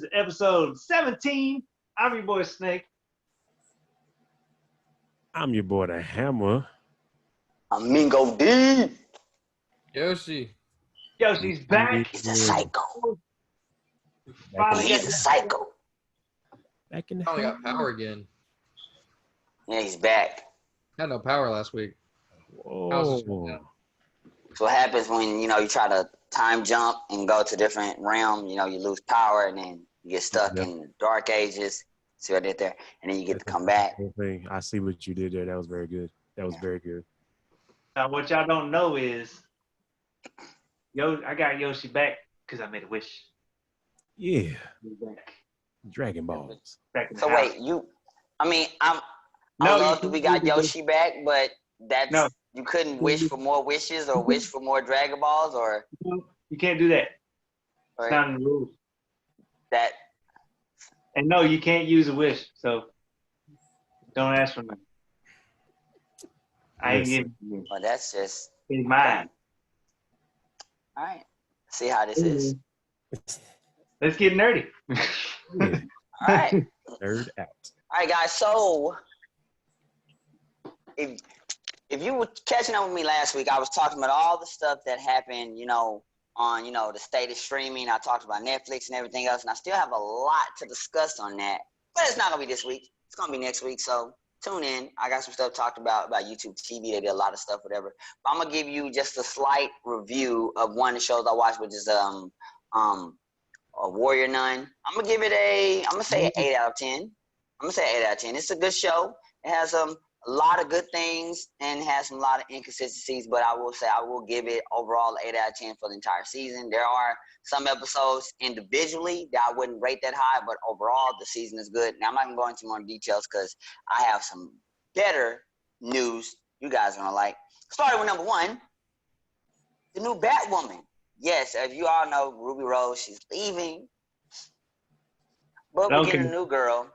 is episode 17. I'm your boy Snake. I'm your boy, the Hammer. I'm Mingo D. Yoshi. Yoshi's back. He's a psycho. Finally He's a psycho. Back in the Finally got power again. Yeah, he's back. Had no power last week. Whoa. So what happens when, you try to time jump and go to different realm, you lose power and then you get stuck in the dark ages. See what I did there? And then you get to come back. Thing. I see what you did there. That was very good. That was very good. Now, what y'all don't know is, I got Yoshi back because I made a wish. Yeah. He's back. Dragon Balls. Back in the So house. wait, I love that we got Yoshi back, but that's you couldn't wish for more wishes or wish for more Dragon Balls or You can't do that. or It's not in the rules. that. And no, you can't use a wish, so don't ask for nothing. I ain't giving you. Well, that's just It's mine. all right. See how this is. Let's get nerdy. Yeah. All right. Nerd out. All right, guys. So, if you were catching up with me last week, I was talking about all the stuff that happened, on the state of streaming. I talked about Netflix and everything else, and I still have a lot to discuss on that. But it's not gonna be this week. It's gonna be next week. So tune in. I got some stuff talked about YouTube TV. They did a lot of stuff, whatever. But I'm gonna give you just a slight review of one of the shows I watched, which is a Warrior Nun. I'm gonna say an 8 out of 10. I'm gonna say 8 out of 10. It's a good show. It has a lot of good things and has some lot of inconsistencies, but I will say I will give it overall 8 out of 10 for the entire season. There are some episodes individually that I wouldn't rate that high, but overall the season is good. Now I'm not gonna go into more details because I have some better news you guys are gonna like. Starting with number 1, the new Batwoman. Yes, as you all know, Ruby Rose, she's leaving. But we're getting a new girl.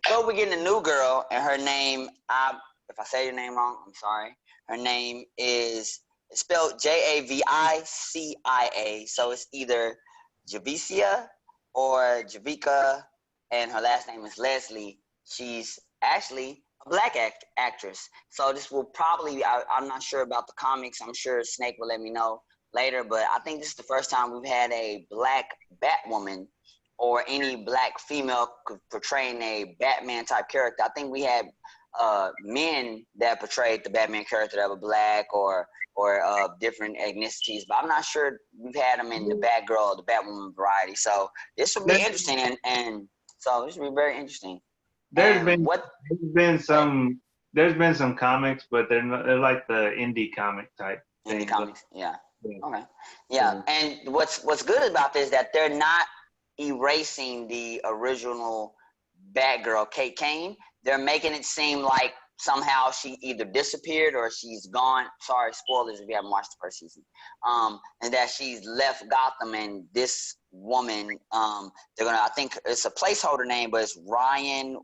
But we're getting a new girl, and her name, if I say your name wrong, I'm sorry. Her name is spelled Javicia, so it's either Javicia or Javica, and her last name is Leslie. She's actually a black actress. So this will probably, I'm not sure about the comics. I'm sure Snake will let me know later, but I think this is the first time we've had a black Batwoman or any black female portraying a Batman type character. I think we had men that portrayed the Batman character that were black or different ethnicities, but I'm not sure we've had them in the Batgirl or the Batwoman variety. So this will be interesting, and so this will be very interesting. There's been some comics, but they're like the indie comic type. Indie comics, yeah. Okay, yeah. And what's good about this is that they're not erasing the original Batgirl, Kate Kane. They're making it seem like somehow she either disappeared or she's gone. Sorry, spoilers if you haven't watched the first season. And that she's left Gotham, and this woman, I think it's a placeholder name, but it's Ryan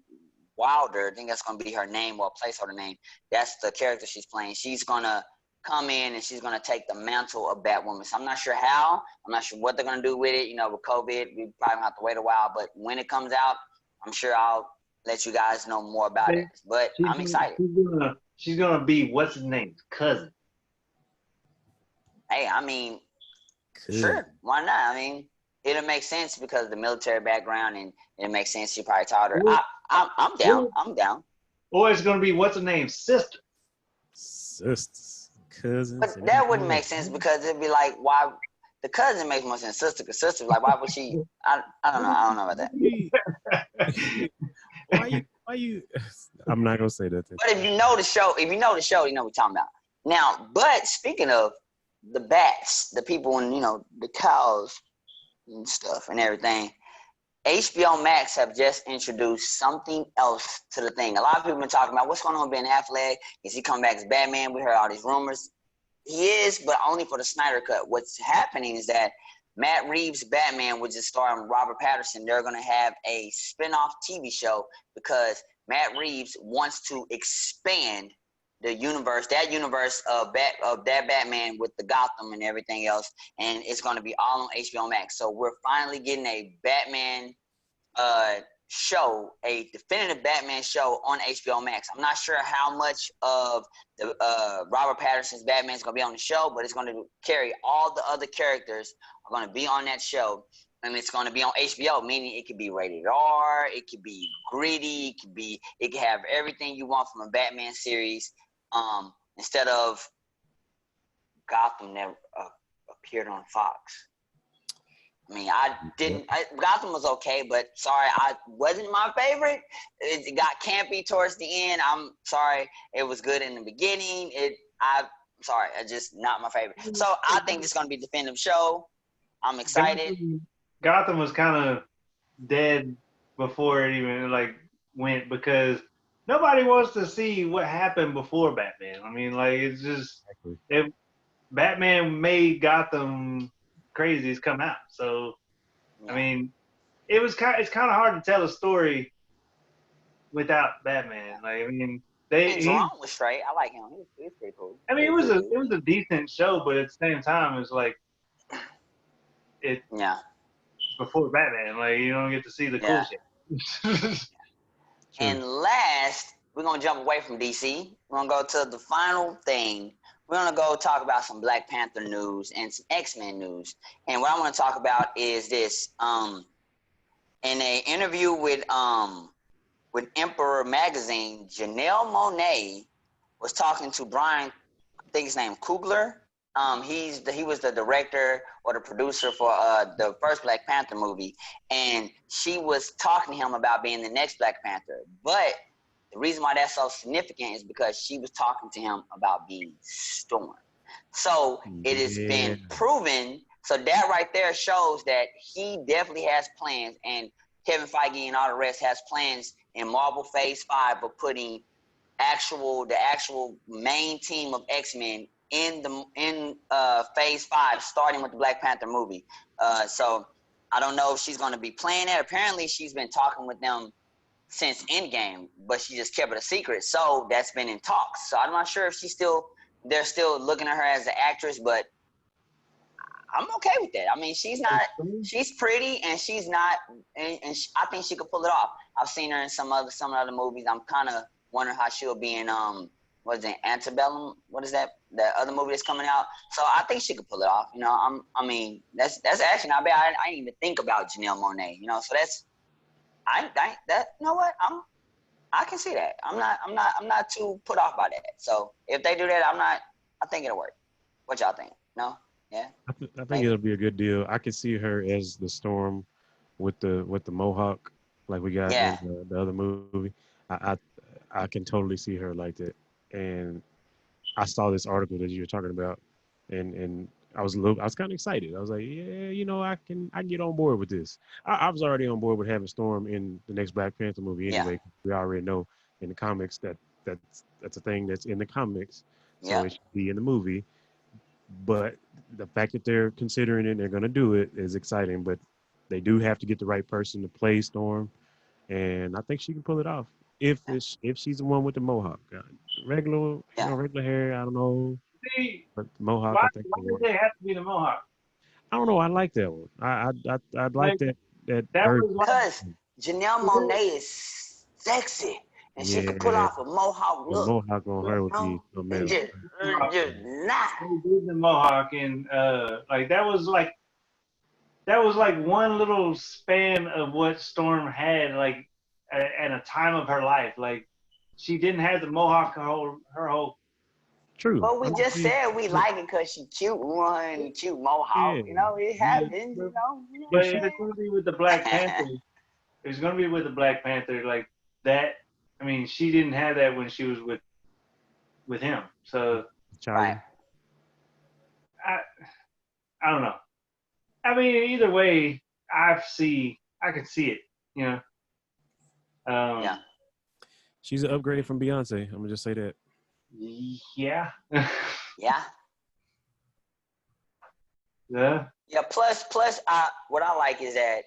Wilder. I think that's gonna be her name or a placeholder name. That's the character she's playing. She's gonna come in and she's going to take the mantle of Batwoman. So I'm not sure how. I'm not sure what they're going to do with it. With COVID, we probably have to wait a while. But when it comes out, I'm sure I'll let you guys know more about it. But I'm excited. She's gonna be, what's his name? Cousin. Hey, I mean, sure. Why not? I mean, it'll make sense because of the military background, and it makes sense. She probably taught her. I'm down. I'm down. Or it's going to be, what's her name? Sister. Sisters. Cousins. But that wouldn't make sense because it'd be like, why? The cousin makes more sense. Sister, because sister, like, why would she? I don't know. I don't know about that. Why you? I'm not gonna say that. But if you know the show, you know what we're talking about. Now, but speaking of the bats, the people and the cows and stuff and everything, HBO Max have just introduced something else to the thing. A lot of people have been talking about what's going on with Ben Affleck. Is he coming back as Batman? We heard all these rumors. He is, but only for the Snyder Cut. What's happening is that Matt Reeves' Batman, which is starring Robert Pattinson, they're going to have a spin-off TV show because Matt Reeves wants to expand the universe, that universe of that Batman with the Gotham and everything else, and it's going to be all on HBO Max. So we're finally getting a Batman show, a definitive Batman show on HBO Max. I'm not sure how much of the Robert Pattinson's Batman is going to be on the show, but it's going to carry all the other characters are going to be on that show, and it's going to be on HBO, meaning it could be rated R, it could be gritty, it could have everything you want from a Batman series, instead of Gotham never appeared on Fox. I mean, Gotham was okay, but sorry, I wasn't my favorite. It got campy towards the end. I'm sorry. It was good in the beginning. I'm sorry, it's just not my favorite. So I think it's going to be a definitive show. I'm excited. Gotham was kind of dead before it even went, because nobody wants to see what happened before Batman. I mean, it's just Batman made Gotham crazy has come out. So, I mean, it's kind of hard to tell a story without Batman. Jerome was straight. I like him. He was pretty cool. I mean, it was a decent show, but at the same time, it's before Batman. You don't get to see the cool shit. And last, we're gonna jump away from DC. We're gonna go to the final thing. We're going to go talk about some Black Panther news and some X-Men news. And what I want to talk about is this. In an interview with Emperor Magazine, Janelle Monae was talking to Brian, I think his name Coogler. He was the director or the producer for the first Black Panther movie. And she was talking to him about being the next Black Panther. But the reason why that's so significant is because she was talking to him about being Storm. So it has been proven. So that right there shows that he definitely has plans, and Kevin Feige and all the rest has plans in Marvel Phase 5 of putting the actual main team of X-Men in Phase 5, starting with the Black Panther movie. So I don't know if she's going to be playing it. Apparently, she's been talking with them since Endgame, but she just kept it a secret. So that's been in talks. So I'm not sure if they're still looking at her as an actress, but I'm okay with that. I mean, she's pretty, and she's not, and I think she could pull it off. I've seen her in some other movies. I'm kind of wondering how she'll be in, what is it, Antebellum? What is that? That other movie that's coming out. So I think she could pull it off. I mean, that's actually not bad. I didn't even think about Janelle Monae. So that's, you know what? I can see that. I'm not too put off by that. So if they do that, I think it'll work. What y'all think? No? Yeah. I think it'll be a good deal. I could see her as the Storm with the mohawk, like we got in the other movie. I can totally see her like that. And I saw this article that you were talking about, and I was kind of excited. I was like, yeah, I can get on board with this. I was already on board with having Storm in the next Black Panther movie anyway. Yeah. We already know in the comics that's a thing that's in the comics, so it should be in the movie. But the fact that they're considering it and they're going to do it is exciting. But they do have to get the right person to play Storm, and I think she can pull it off if she's the one with the mohawk. Regular hair, I don't know. But the mohawk, why I think. Why did they have to be the mohawk? I don't know. I like that one. I'd like that. Because Janelle Monae is sexy, and she could pull off a mohawk look. The mohawk on her would be amazing. Just not. They did the mohawk, and that was like one little span of what Storm had at a time of her life. Like, she didn't have the mohawk her whole. True. But we just said we like it because she cute, one cute mohawk. It happens. But if it's gonna be with the Black Panther, it's gonna be with the Black Panther like that. I mean, she didn't have that when she was with him. So right. I don't know. I mean, either way, I could see it. Yeah. She's an upgrade from Beyonce. I'm gonna just say that. Yeah. Yeah. Yeah. Yeah. Plus, what I like is that,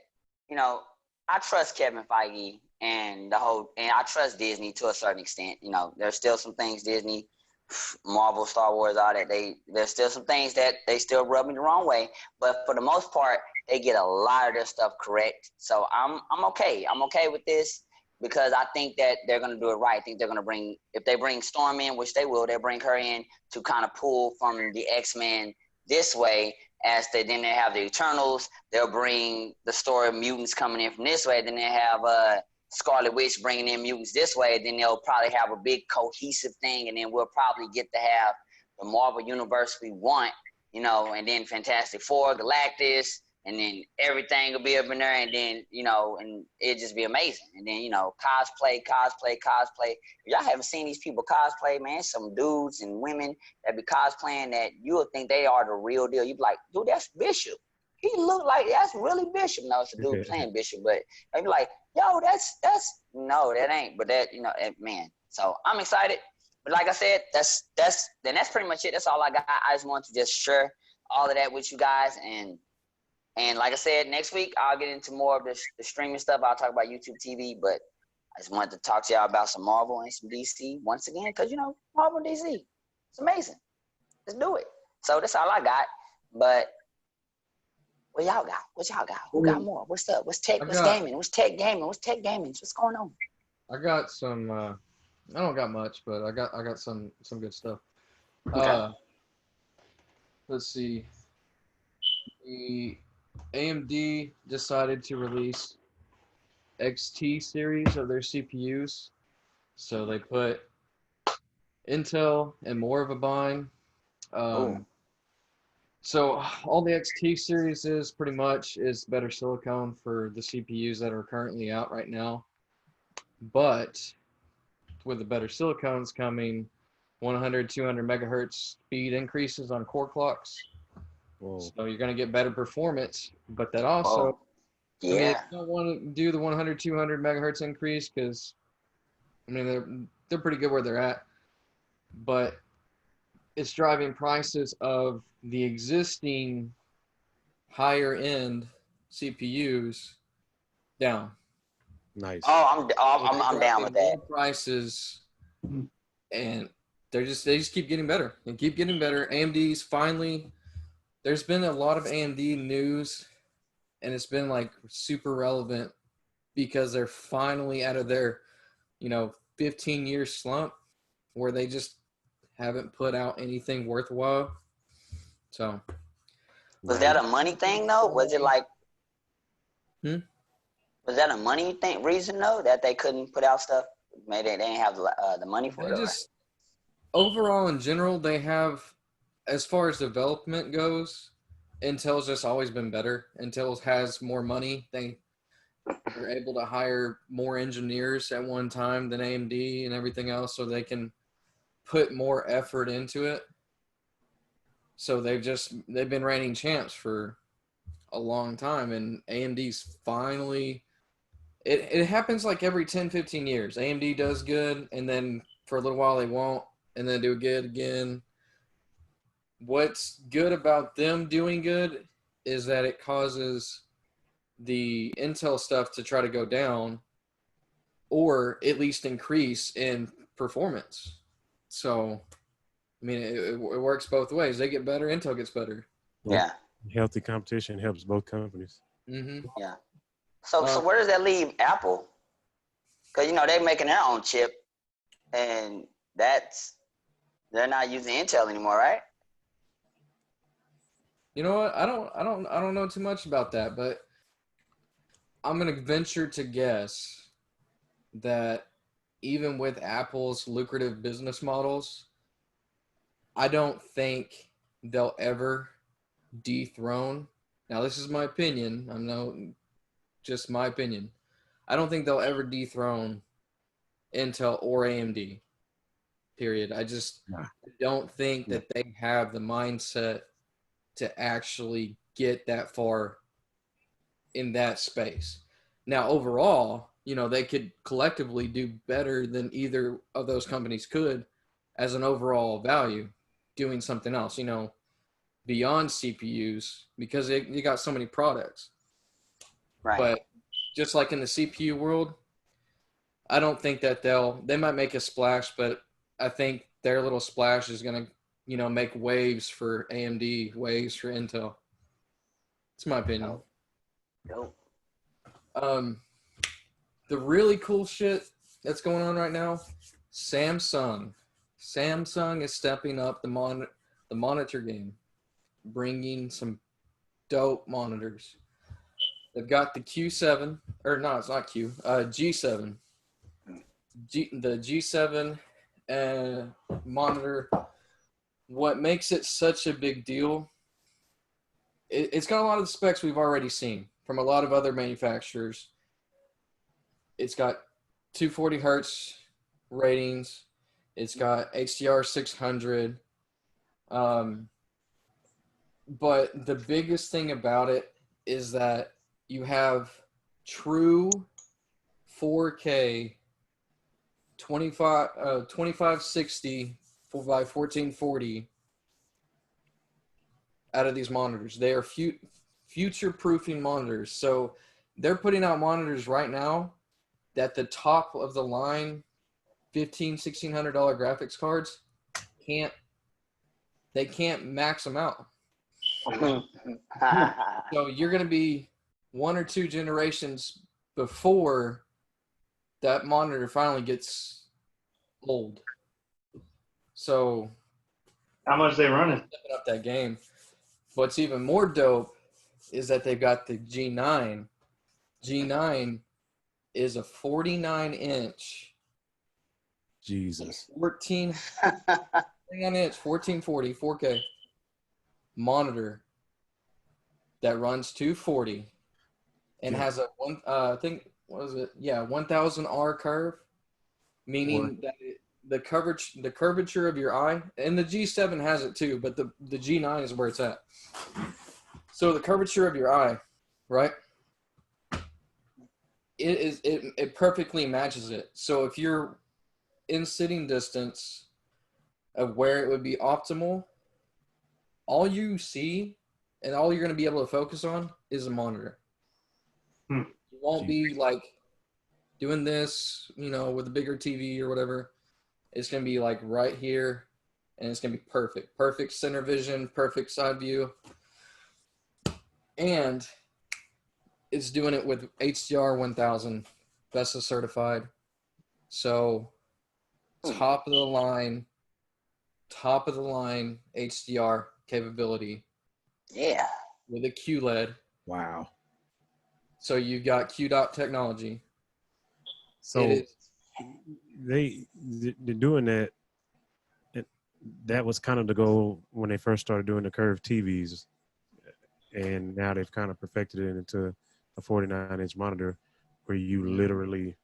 I trust Kevin Feige and I trust Disney to a certain extent. There's still some things Disney Marvel, Star Wars, all that. There's still some things that they still rub me the wrong way, but for the most part, they get a lot of their stuff correct. So I'm okay. I'm okay with this because I think that they're gonna do it right. I think they're gonna if they bring Storm in, which they will, they'll bring her in to kind of pull from the X-Men this way. Then they have the Eternals. They'll bring the story of mutants coming in from this way. Then they have Scarlet Witch bringing in mutants this way. Then they'll probably have a big cohesive thing, and then we'll probably get to have the Marvel Universe we want, and then Fantastic Four, Galactus, and then everything will be up in there, and then, and it'll just be amazing. And then, cosplay. If y'all haven't seen these people cosplay, man, some dudes and women that be cosplaying that you would think they are the real deal. You'd be like, dude, that's Bishop. He look like that's really Bishop. No, it's a dude playing Bishop, but I'd be like, yo, that's no, that ain't. But that, man. So I'm excited. But like I said, that's pretty much it. That's all I got. I just want to just share all of that with you guys. And like I said, next week I'll get into more of the streaming stuff. I'll talk about YouTube TV, but I just wanted to talk to y'all about some Marvel and some DC once again, because Marvel and DC, it's amazing. Let's do it. So that's all I got. But what y'all got? Who got more? What's up? What's tech? What's gaming? What's tech gaming? What's tech gaming? What's going on? I got some. I don't got much, but I got some good stuff. Okay. Let's see. The AMD decided to release XT series of their CPUs, so they put Intel in more of a bind. So all the XT series is pretty much is better silicone for the CPUs that are currently out right now. But with the better silicones coming 100, 200 megahertz speed increases on core clocks. Whoa. So you're going to get better performance, but that also, yeah. I mean, if you don't want to do the 100, 200 megahertz increase because, I mean, they're pretty good where they're at, but it's driving prices of the existing higher end CPUs down. Nice. Oh, I'm down with that. Prices, and they just keep getting better and keep getting better. AMD's finally. There's been a lot of AMD news, and it's been like super relevant because they're finally out of their, 15-year slump where they just haven't put out anything worthwhile. So, was that a money thing though? Was it like? Was that a money reason though that they couldn't put out stuff? Maybe they didn't have the money for it. Just overall in general, they have. As far as development goes, Intel's just always been better. Intel has more money. They're able to hire more engineers at one time than AMD and everything else, so they can put more effort into it. So they've been reigning champs for a long time, and AMD's finally it happens like every 10, 15 years. AMD does good, and then for a little while they won't, and then do good again. What's good about them doing good is that it causes the Intel stuff to try to go down or at least increase in performance. So, I mean, it works both ways. They get better, Intel gets better. Yeah. Healthy competition helps both companies. Mm-hmm. Yeah. So where does that leave Apple? Because, they're making their own chip, and they're not using Intel anymore, right? You know what? I don't know too much about that, but I'm gonna venture to guess that even with Apple's lucrative business models, I don't think they'll ever dethrone. Now, this is my opinion. Just my opinion. I don't think they'll ever dethrone Intel or AMD. Period. I just don't think that they have the mindset to actually get that far in that space. Now, overall, they could collectively do better than either of those companies could as an overall value doing something else, beyond CPUs because you got so many products. Right. But just like in the CPU world, I don't think that they might make a splash, but I think their little splash is gonna, make waves for AMD, waves for Intel. It's my opinion. Dope. The really cool shit that's going on right now, Samsung. Samsung is stepping up the monitor game, bringing some dope monitors. They've got the Q7, or no, it's not Q, G7. The G7 monitor. What makes it such a big deal? It's got a lot of the specs we've already seen from a lot of other manufacturers. It's got 240 hertz ratings. It's got HDR 600. But the biggest thing about it is that you have true 4K 2560 by 1440 out of these monitors. They are future-proofing monitors. So they're putting out monitors right now that the top of the line $1,500-$1,600 graphics cards can't max them out. So you're going to be 1 or 2 generations before that monitor finally gets old. So how much they running? Stepping up that game. What's even more dope is that they've got the G9. G9 is a 49-inch. Jesus. 49-inch 1440 4K monitor that runs 240 and has a 1000R curve, meaning that the curvature of your eye, and the G7 has it too, but the G9 is where it's at. So the curvature of your eye, right? It perfectly matches it. So if you're in sitting distance of where it would be optimal, all you see and all you're going to be able to focus on is a monitor. You won't be like doing this, with a bigger TV or whatever. It's going to be like right here, and it's going to be perfect. Perfect center vision, perfect side view. And it's doing it with HDR 1000, VESA certified. So top of the line HDR capability. Yeah. With a QLED. Wow. So you got QDOT technology. So they're doing that. That was kind of the goal when they first started doing the curved TVs, and now they've kind of perfected it into a 49-inch monitor where you literally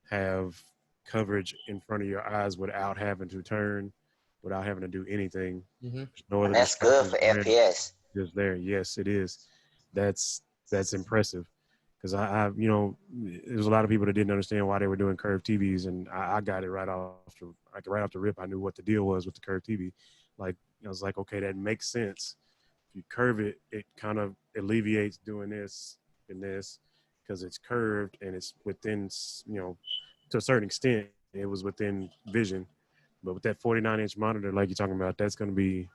have coverage in front of your eyes without having to turn, without having to do anything. And that's good for FPS. Just there, yes, it is. That's impressive. Because I there's a lot of people that didn't understand why they were doing curved TVs, and I got it right off the rip. I knew what the deal was with the curved TV. Like, I was like, okay, that makes sense. If you curve it, it kind of alleviates doing this and this because it's curved and it's within, to a certain extent, it was within vision. But with that 49-inch monitor, like you're talking about, that's going to be.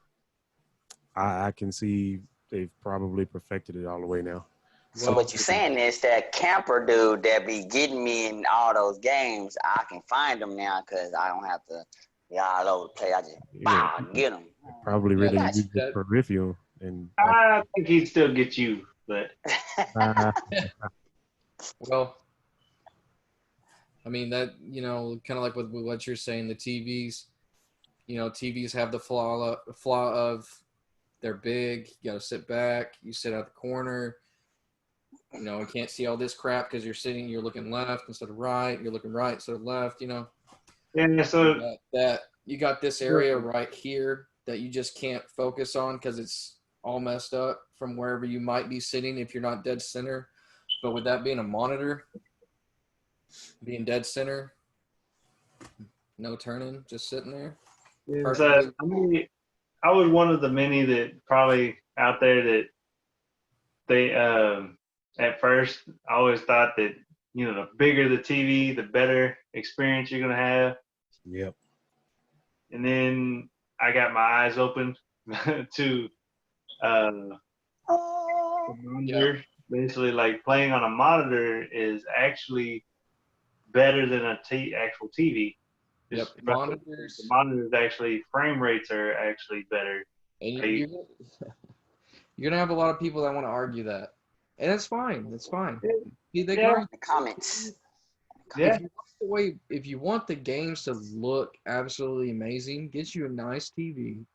I can see they've probably perfected it all the way now. So what you're saying is that camper dude that be getting me in all those games, I can find them now because I don't have to be all over the place. I just get them. Probably really use it peripheral. And I think he'd still get you, but well, I mean that kind of like with what you're saying, the TVs. TVs have the flaw of they're big. You got to sit back. You sit out the corner. You can't see all this crap because you're looking left instead of right. You're looking right instead of left, Yeah, so you got this area right here that you just can't focus on because it's all messed up from wherever you might be sitting if you're not dead center. But with that being a monitor, being dead center, no turning, just sitting there. I was one of the many that probably out there that they at first I always thought that the bigger the TV, the better experience you're gonna have. Yep. and then I got my eyes open to the monitor. Basically, like playing on a monitor is actually better than actual TV. Yep. Just Monitors. the monitors actually frame rates are actually better. And you're gonna have a lot of people that want to argue that, and it's fine. It's fine. They can argue. The comments. Yeah. If you want the games to look absolutely amazing, get you a nice TV.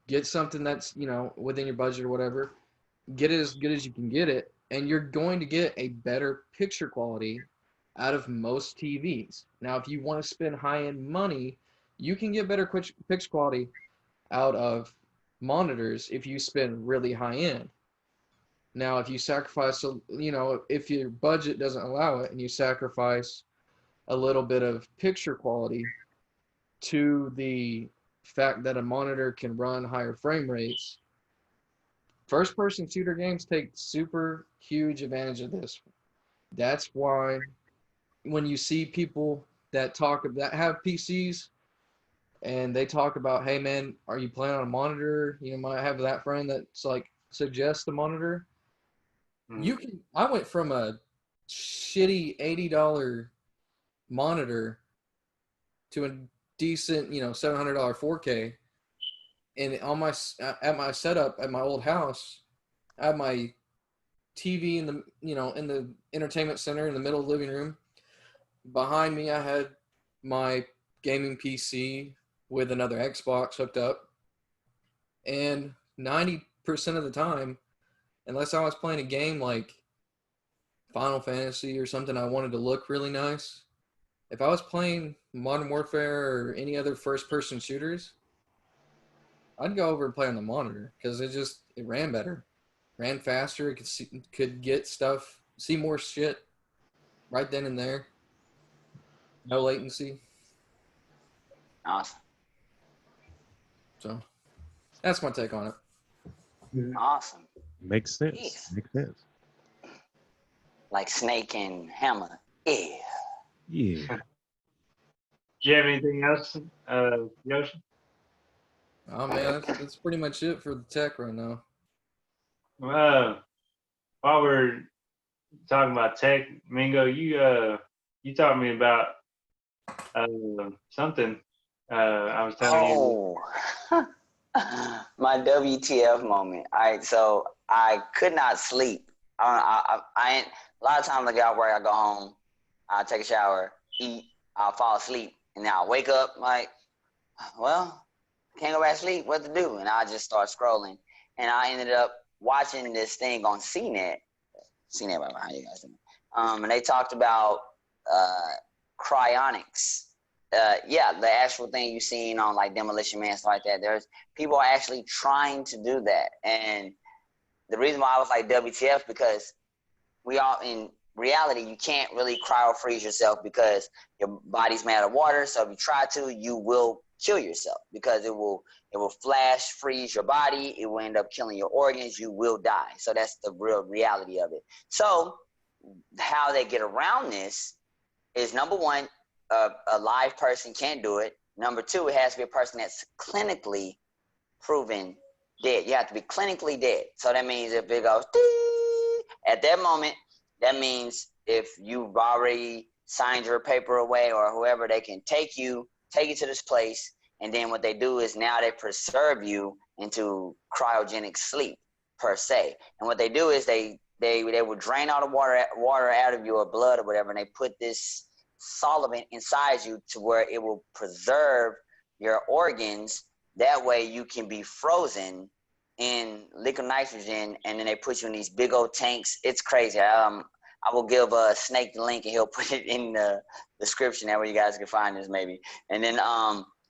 Get something that's within your budget or whatever. Get it as good as you can get it, and you're going to get a better picture quality out of most TVs. Now, if you want to spend high-end money, you can get better picture quality out of monitors if you spend really high-end. Now, if you sacrifice, if your budget doesn't allow it and you sacrifice a little bit of picture quality to the fact that a monitor can run higher frame rates, first-person shooter games take super huge advantage of this. That's why when you see people that have PCs and they talk about, hey man, are you playing on a monitor? Might have that friend that's like suggests a monitor. I went from a shitty $80 monitor to a decent, $700 4K. And at my setup at my old house, I had my TV in the entertainment center in the middle of the living room. Behind me, I had my gaming PC with another Xbox hooked up. And 90% of the time, unless I was playing a game like Final Fantasy or something I wanted to look really nice, if I was playing Modern Warfare or any other first-person shooters, I'd go over and play on the monitor because it ran better, ran faster. It could get stuff, see more shit right then and there. No latency. Awesome. So that's my take on it. Awesome. Makes sense. Yeah. Makes sense. Like Snake and Hammer. Yeah. Yeah. Do you have anything else, Yoshi? Oh man, that's pretty much it for the tech right now. While we're talking about tech, Mingo, you taught me about something. I was telling you. My WTF moment. All right, so I could not sleep. I ain't, a lot of times I get out of work, I go home, I take a shower, eat, I'll fall asleep, and then I'll wake up like, well, can't go back to sleep, what to do? And I just start scrolling. And I ended up watching this thing on CNET. CNET right behind you guys. And they talked about cryonics. The actual thing you've seen on like Demolition Man, stuff like that. There's people are actually trying to do that. And the reason why I was like WTF, because we all, in reality, you can't really cryo freeze yourself because your body's made of water. So if you try to, you will kill yourself because it will flash freeze your body. It will end up killing your organs. You will die. So that's the real reality of it. So how they get around this is, number one, a live person can't do it. Number two, it has to be a person that's clinically proven dead. You have to be clinically dead. So that means if it goes at that moment, that means if you've already signed your paper away or whoever, they can take you to this place, and then what they do is now they preserve you into cryogenic sleep per se. And what they do is they will drain all the water out of your blood or whatever, and they put this solvent inside you to where it will preserve your organs. That way you can be frozen in liquid nitrogen, and then they put you in these big old tanks. It's crazy. I will give Snake the link, and he'll put it in the description that way you guys can find this maybe. And then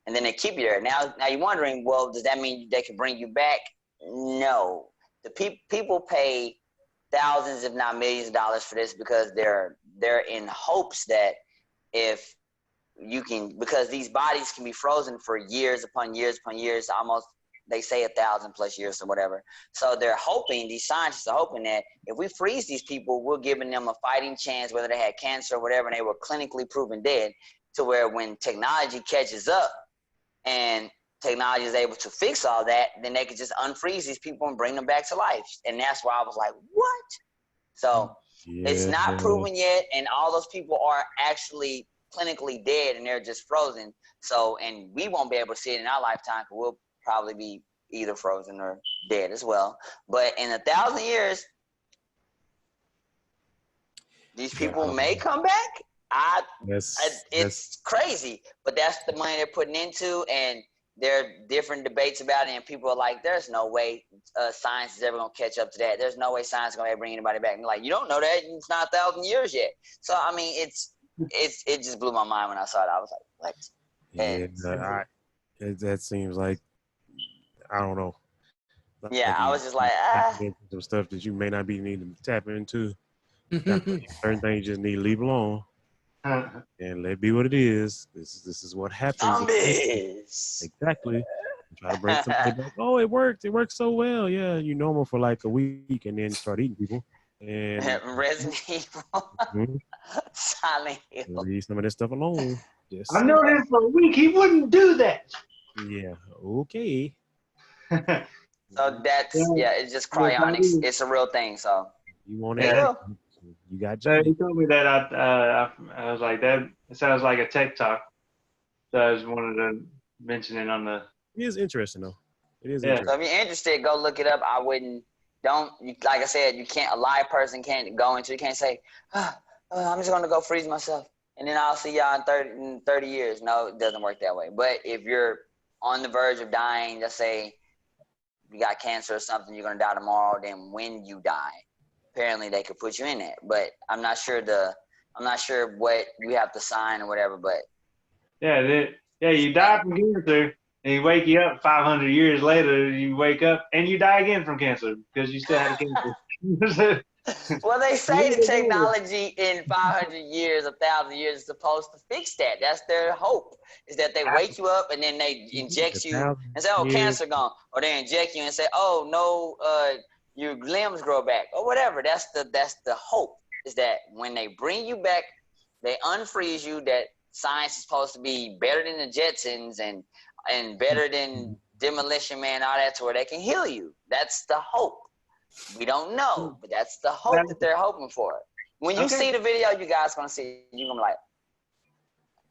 they keep you there. Now you're wondering, well, does that mean they can bring you back? No. The people pay thousands, if not millions of dollars for this because they're in hopes that if you can, because these bodies can be frozen for years upon years upon years, almost, they say 1,000+ years or whatever. So they're hoping, these scientists are hoping that if we freeze these people, we're giving them a fighting chance, whether they had cancer or whatever, and they were clinically proven dead, to where when technology catches up, and technology is able to fix all that, then they could just unfreeze these people and bring them back to life. And that's why I was like, what? So it's not proven yet, and all those people are actually clinically dead and they're just frozen. So, and we won't be able to see it in our lifetime, because we'll probably be either frozen or dead as well. But in 1,000 years, these people may come back. It's crazy, but that's the money they're putting into, and there are different debates about it, and people are like, there's no way science is ever going to catch up to that. There's no way science is going to ever bring anybody back. And like, you don't know that. It's not 1,000 years yet. So, I mean, it just blew my mind when I saw it. I was like, what? Yeah, that seems like, I don't know. Yeah, I was just like, some stuff that you may not be needing to tap into. Certain things you just need to leave alone. And let it be what it is. This is what happens. Zombies. Exactly. Try to bring somebody back. Oh, it worked. It worked so well. Yeah, you normal for like a week, and then start eating people. And Resident Evil, Silent Hill. Leave some of this stuff alone. I know him for a week. He wouldn't do that. Yeah. Okay. So that's it's just cryonics. It's a real thing. So you want it? You got he told me that I was like, that it sounds like a tech talk. So I just wanted to mention it on the. It is interesting though. It is interesting. So if you're interested, go look it up. I wouldn't. Like I said, you can't. A live person can't go into. You can't say, I'm just gonna go freeze myself, and then I'll see y'all in 30 years. No, it doesn't work that way. But if you're on the verge of dying, let's say you got cancer or something, you're gonna die tomorrow. Then when you die, apparently they could put you in that. But I'm not sure what you have to sign or whatever. But you die from cancer, and you wake you up 500 years later. You wake up and you die again from cancer because you still had cancer. Well, they say the technology in 500 years, 1,000 years is supposed to fix that. That's their hope, is that they wake you up and then they inject you and say, oh, cancer gone. Or they inject you and say, oh, no, your limbs grow back or whatever. That's the hope, is that when they bring you back, they unfreeze you, that science is supposed to be better than the Jetsons and better than Demolition Man, all that, to where they can heal you. That's the hope. We don't know, but that's the hope that they're hoping for. When you see the video, you guys gonna see. You're gonna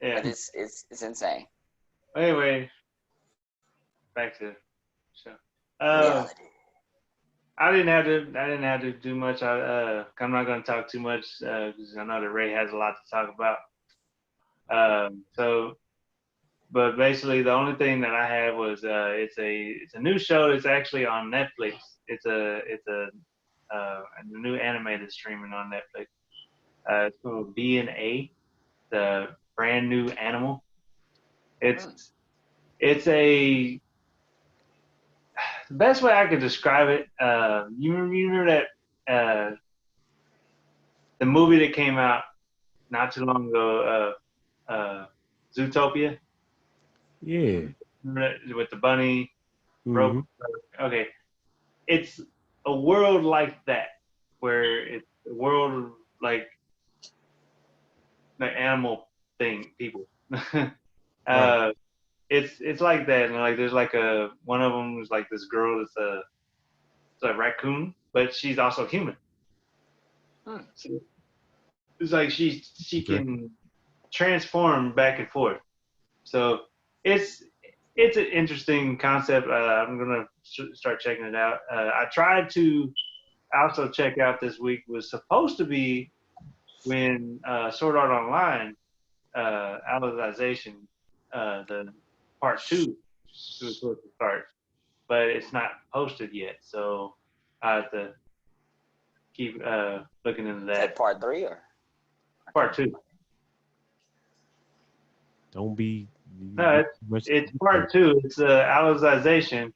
be like, but it's insane. Anyway, back to the show. Reality. I didn't have to do much. I'm not gonna talk too much because I know that Ray has a lot to talk about. But basically, the only thing that I had was it's a new show that's actually on Netflix. It's a new anime that's streaming on Netflix. It's called BNA, the Brand New Animal. It's the best way I could describe it. You remember that the movie that came out not too long ago, Zootopia? Yeah. Remember that, with the bunny? Rope? Okay. It's a world like that, where it's a world like the animal thing, people. Right. It's like that, and like there's like one of them is like this girl that's a raccoon, but she's also human. So it's like she can transform back and forth. So it's an interesting concept. I'm gonna start checking it out. I tried to also check out this week, was supposed to be when Sword Art Online, Alicization, the part 2 was supposed to start, but it's not posted yet. So I have to keep looking into that. Is that part 3 or part 2? Don't be. No, it's part 2. It's Alicization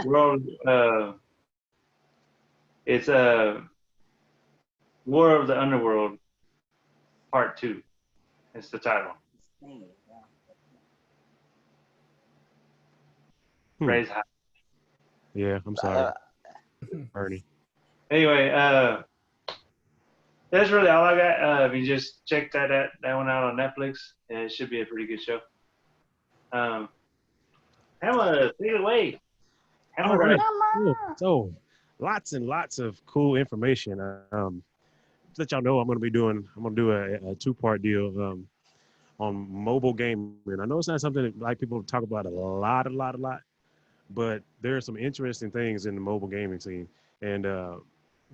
world. It's a War of the Underworld part 2. It's the title. Raise high. Yeah, I'm sorry, Ernie. Anyway, that's really all I got. If you just check that one out on Netflix, it should be a pretty good show. Hammer, take it away. All Hammer. right. Cool. So, lots and lots of cool information. To let y'all know, I'm gonna do a two-part deal on mobile gaming. I know it's not something that like people talk about a lot, but there are some interesting things in the mobile gaming scene, and I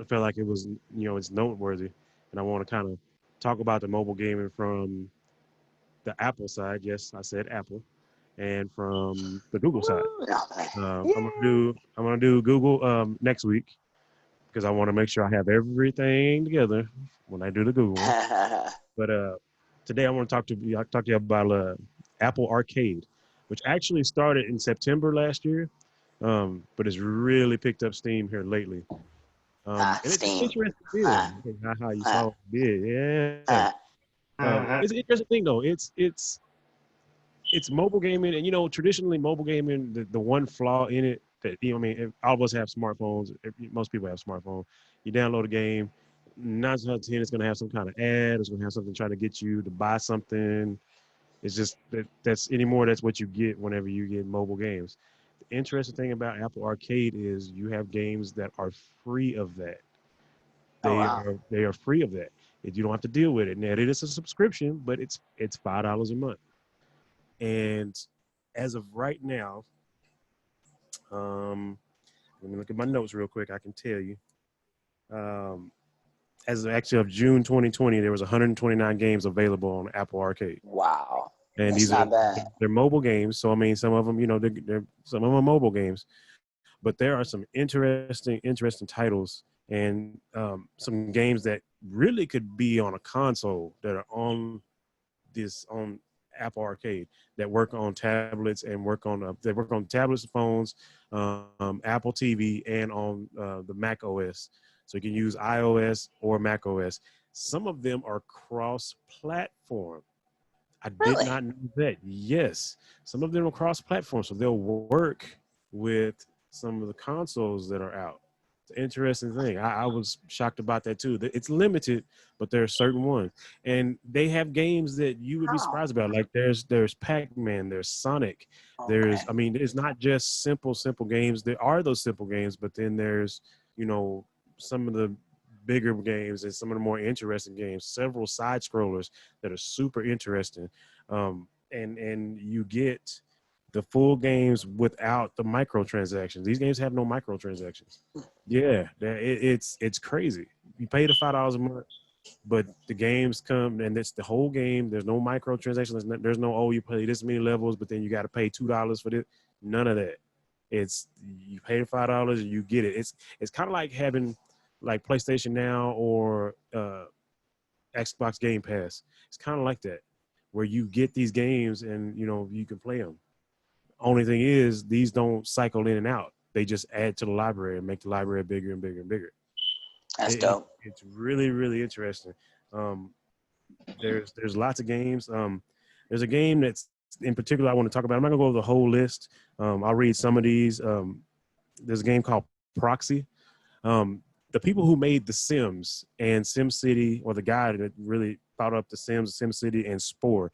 felt like it was, it's noteworthy, and I want to kind of talk about the mobile gaming from the Apple side. Yes, I said Apple, and from the Google side. I'm gonna do Google next week because I want to make sure I have everything together when I do the Google one. But today I want to talk to you about Apple Arcade, which actually started in September last year, but it's really picked up steam here lately. And it's an Steam. interesting deal. How you saw it did, yeah. It's an interesting thing though. It's mobile gaming, and traditionally mobile gaming, the one flaw in it that I mean, all of us have smartphones. Most people have smartphones. You download a game, 9 times out of 10, it's going to have some kind of ad. It's going to have something trying to get you to buy something. It's just that's anymore. That's what you get whenever you get mobile games. The interesting thing about Apple Arcade is you have games that are free of that. They are free of that. You don't have to deal with it. Now it is a subscription, but it's $5 a month. And as of right now, let me look at my notes real quick. I can tell you. As of actually of June 2020, there was 129 games available on Apple Arcade. Wow. And That's these not bad. they're mobile games. So I mean, some of them, they're some of them are mobile games, but there are some interesting titles and some games that really could be on a console that are on Apple Arcade that work on tablets and they work on tablets, phones, Apple TV, and on the Mac OS. So you can use iOS or Mac OS. Some of them are cross-platform. I did Really? not know that. Yes, some of them are cross-platform, so they'll work with some of the consoles that are out. It's an interesting thing. I was shocked about that too. It's limited, but there are certain ones, and they have games that you would be surprised about. Like there's Pac-Man, there's Sonic, Okay. I mean, it's not just simple games. There are those simple games, but then there's you know some of the bigger games and some of the more interesting games. Several side scrollers that are super interesting, and you get the full games without the microtransactions. These games have no microtransactions. Yeah, it's crazy. You pay the $5 a month, but the games come and it's the whole game. There's no microtransactions. There's no you play this many levels, but then you got to pay $2 for this. None of that. It's you pay the $5 and you get it. It's kind of like having like PlayStation Now or Xbox Game Pass. It's kind of like that, where you get these games and you can play them. Only thing is, these don't cycle in and out. They just add to the library and make the library bigger and bigger and bigger. That's dope. It's really, really interesting. Um, there's lots of games. There's a game that's in particular I want to talk about. I'm not gonna go over the whole list. I'll read some of these. There's a game called Proxy. The people who made The Sims and SimCity, or the guy that really thought up The Sims, SimCity, and Spore,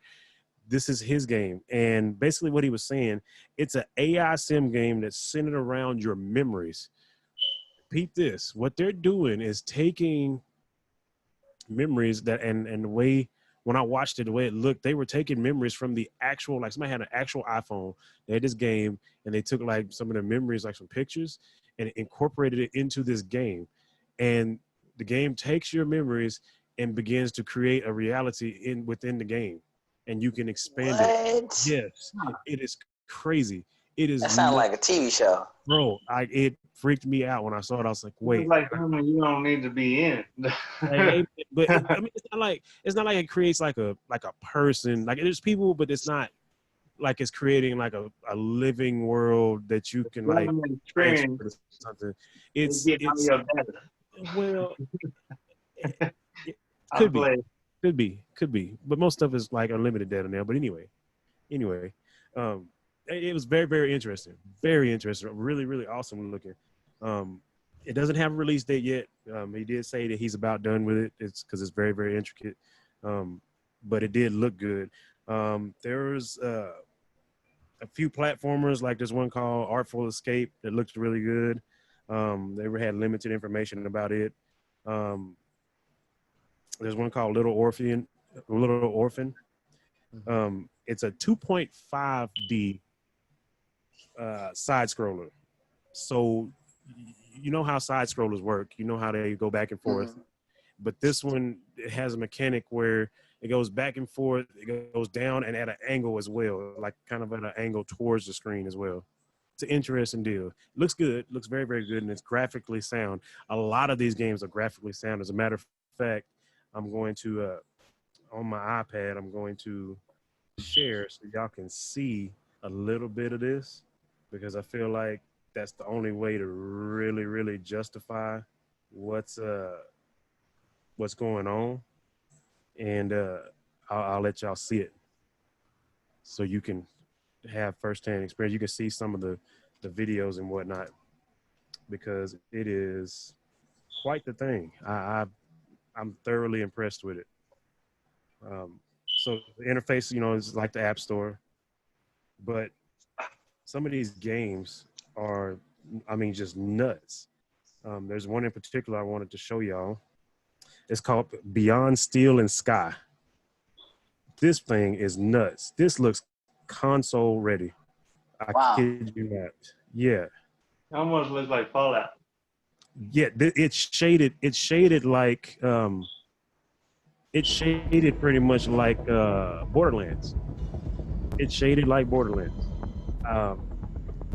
this is his game. And basically what he was saying, it's an AI sim game that's centered around your memories. Repeat this. What they're doing is taking memories that and the way when I watched it, the way it looked, they were taking memories from the actual, like somebody had an actual iPhone, they had this game, and they took like some of the memories, like some pictures, and incorporated it into this game. And the game takes your memories and begins to create a reality within the game. And you can expand it. What? Yes, it is crazy. It is That sounds like a TV show. bro. It freaked me out when I saw it. I was like, It's wait, like something you don't need to be in. hey, but I mean, it's not like it creates like a person. Like there's people, but it's not like it's creating like a living world that you can like transfer Experience. to something. It's getting all It's your data. well, it I could be, play. could be, but most stuff is like unlimited data now. But anyway, um, it was very, very interesting, really, really awesome looking. It doesn't have a release date yet. He did say that he's about done with it. It's because it's very, very intricate, but it did look good. There's a few platformers, like there's one called Artful Escape that looks really good. They had limited information about it. Um, there's one called Little Orphan. It's a 2.5D side scroller. So you know how side scrollers work. You know how they go back and forth. Mhm. But this one, it has a mechanic where it goes back and forth, it goes down and at an angle as well, like kind of at an angle towards the screen as well. It's an interesting deal. It looks good, looks very, very good, and it's graphically sound. A lot of these games are graphically sound. As a matter of fact, I'm going to, on my iPad, I'm going to share so y'all can see a little bit of this, because I feel like that's the only way to really, really justify what's going on, and I'll let y'all see it so you can have firsthand experience. You can see some of the videos and whatnot, because it is quite the thing. I'm thoroughly impressed with it. So the interface, is like the App Store, but some of these games are, I mean, just nuts. There's one in particular I wanted to show y'all. It's called Beyond Steel and Sky. This thing is nuts. This looks console ready. I Wow. kid you not. Yeah. It almost looks like Fallout. Yeah, it's shaded. It's shaded like it's shaded pretty much like Borderlands. It's shaded like Borderlands.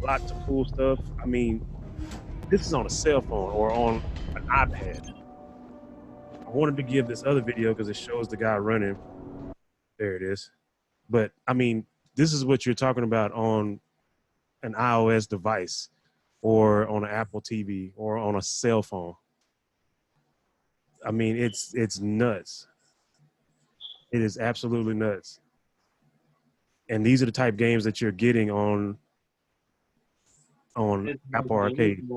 Lots of cool stuff. I mean, this is on a cell phone or on an iPad. I wanted to give this other video because it shows the guy running. There it is. But I mean, this is what you're talking about on an iOS device or on an Apple TV or on a cell phone. I mean, it's nuts. It is absolutely nuts. And these are the type games that you're getting on It's Apple Arcade.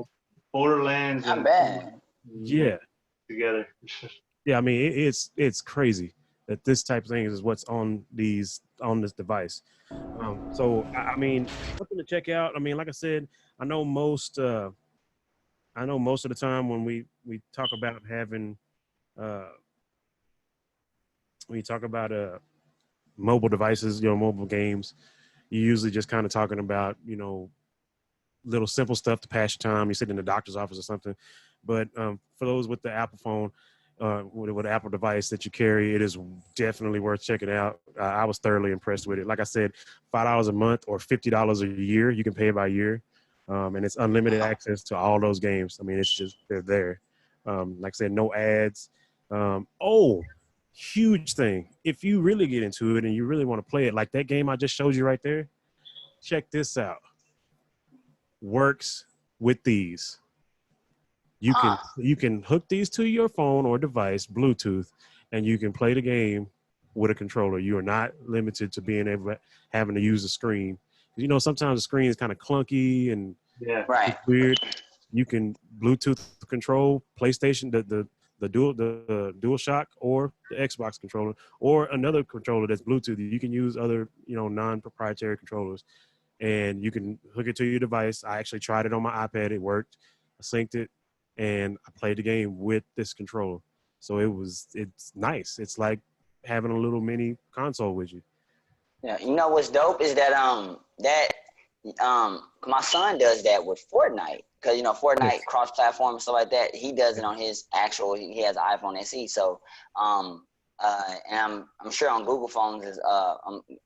Borderlands Not and bad. Yeah. together. Yeah, I mean, it's crazy that this type of thing is what's on this device. So I mean, something to check out. I mean, like I said, I know most of the time when we talk about having when you talk about mobile devices, mobile games, you're usually just kind of talking about, little simple stuff to pass your time. You sit in the doctor's office or something. But for those with the Apple phone, with the Apple device that you carry, it is definitely worth checking out. I was thoroughly impressed with it. Like I said, $5 a month or $50 a year. You can pay it by year. And it's unlimited access to all those games. I mean, it's just, they're there. Like I said, no ads. Huge thing. If you really get into it and you really want to play it, like that game I just showed you right there, check this out. Works with these. You can hook these to your phone or device, Bluetooth, and you can play the game with a controller. You are not limited to being able having to use the screen. Sometimes the screen is kind of clunky and Right. it's weird. You can Bluetooth control PlayStation, the Dual Shock or the Xbox controller, or another controller that's Bluetooth. You can use other non-proprietary controllers, and you can hook it to your device. I actually tried it on my iPad. It worked. I synced it, and I played the game with this controller. So it's nice. It's like having a little mini console with you. Yeah. You know what's dope is that my son does that with Fortnite, because Fortnite cross-platform and stuff like that. He does it on his actual. He has an iPhone SE. So and I'm sure on Google phones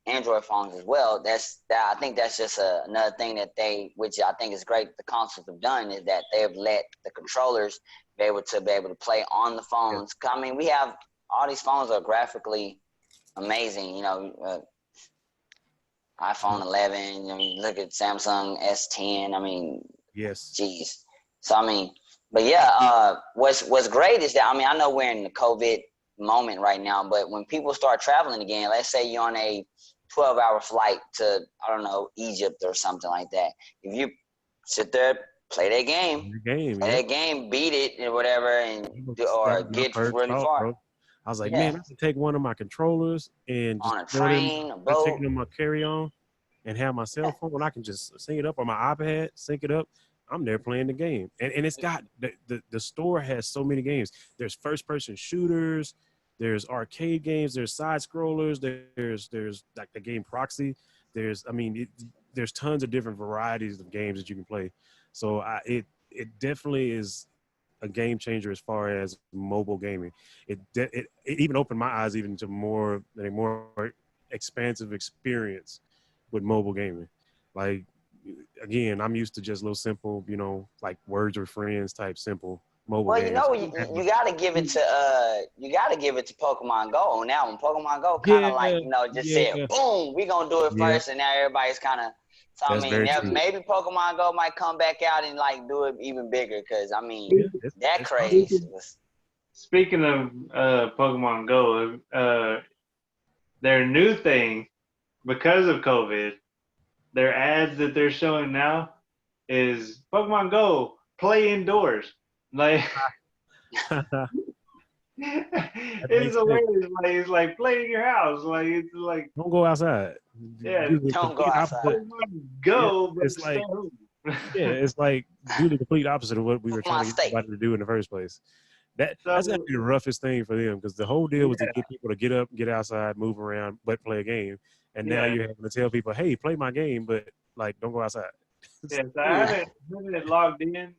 Android phones as well. I think that's just another thing that which I think is great, the consoles have done, is that they've let the controllers be able to play on the phones. I mean, we have all these phones are graphically amazing. iPhone 11. You look at Samsung S10. I mean, yes, geez. So I mean, but yeah, what's great is that I know we're in the COVID moment right now, but when people start traveling again, let's say you're on a 12-hour flight to, I don't know, Egypt or something like that. If you sit there, play that game, beat it or whatever, and get really far. Bro. I was like, man, I can take one of my controllers and just on a throw them, train, a take boat. them on my carry-on, and have my cell phone, I can just sync it up, or my iPad, sync it up. I'm there playing the game, and it's got the store has so many games. There's first person shooters, there's arcade games, there's side scrollers, there's like the game Proxy. There's tons of different varieties of games that you can play. So it definitely is a game changer as far as mobile gaming. It even opened my eyes even to a more expansive experience with mobile gaming. Like, again, I'm used to just little simple, like Words with Friends type simple mobile Well, games. you gotta give it to Pokemon Go on that one. Pokemon Go kind of like Yeah, just said, yeah, boom, we gonna do it yeah. first, and now everybody's kind of. So I That's mean, very true. maybe Pokemon Go might come back out and like do it even bigger, because I mean Yeah, that it's craze possible. was. Speaking of Pokemon Go, their new thing because of COVID, their ads that they're showing now is Pokemon Go play indoors. Like That it's makes sense. hilarious. Like it's like play in your house. Like it's like Don't go outside. yeah, Do the Don't go complete outside. opposite. Pokemon Yeah, Go, but it's stay like home. it's like do the complete opposite of what we were trying Pokemon to get State. everybody to do in the first place. That's So actually the roughest thing for them, because the whole deal was to yeah, get people to get up, get outside, move around, but play a game. And now yeah, you're having to tell people, hey, play my game, but like don't go outside. yeah. So I haven't logged in